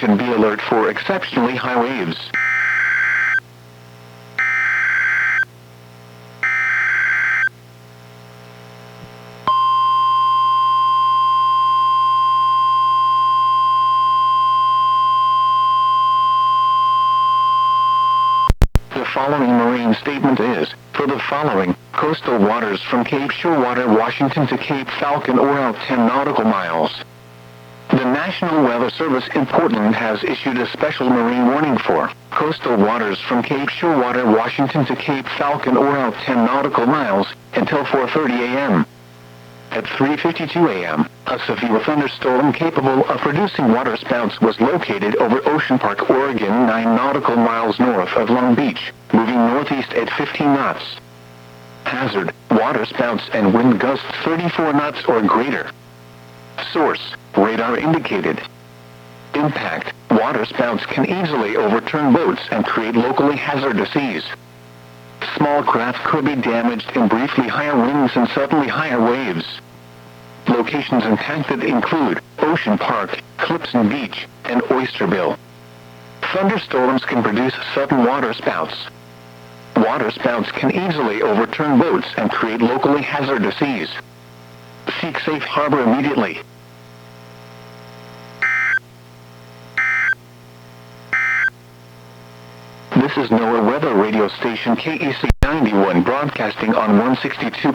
and be alert for exceptionally high waves. The following marine statement is, for the following, coastal waters from Cape Shoalwater, Washington to Cape Falcon OR out 10 nautical miles. The National Weather Service in Portland has issued a special marine warning for coastal waters from Cape Shoalwater, Washington to Cape Falcon OR out 10 nautical miles until 4:30 a.m. At 3:52 a.m., a severe thunderstorm capable of producing waterspouts was located over Ocean Park, Oregon, 9 nautical miles north of Long Beach, moving northeast at 15 knots. Hazard, waterspouts and wind gusts 34 knots or greater. Source, radar indicated. Impact, waterspouts can easily overturn boats and create locally hazardous seas. Small craft could be damaged in briefly higher winds and suddenly higher waves. Locations impacted include Ocean Park, Clipson Beach, and Oysterville. Thunderstorms can produce sudden waterspouts. Waterspouts can easily overturn boats and create locally hazardous seas. Seek safe harbor immediately. This is NOAA Weather Radio Station KEC 91 broadcasting on 162.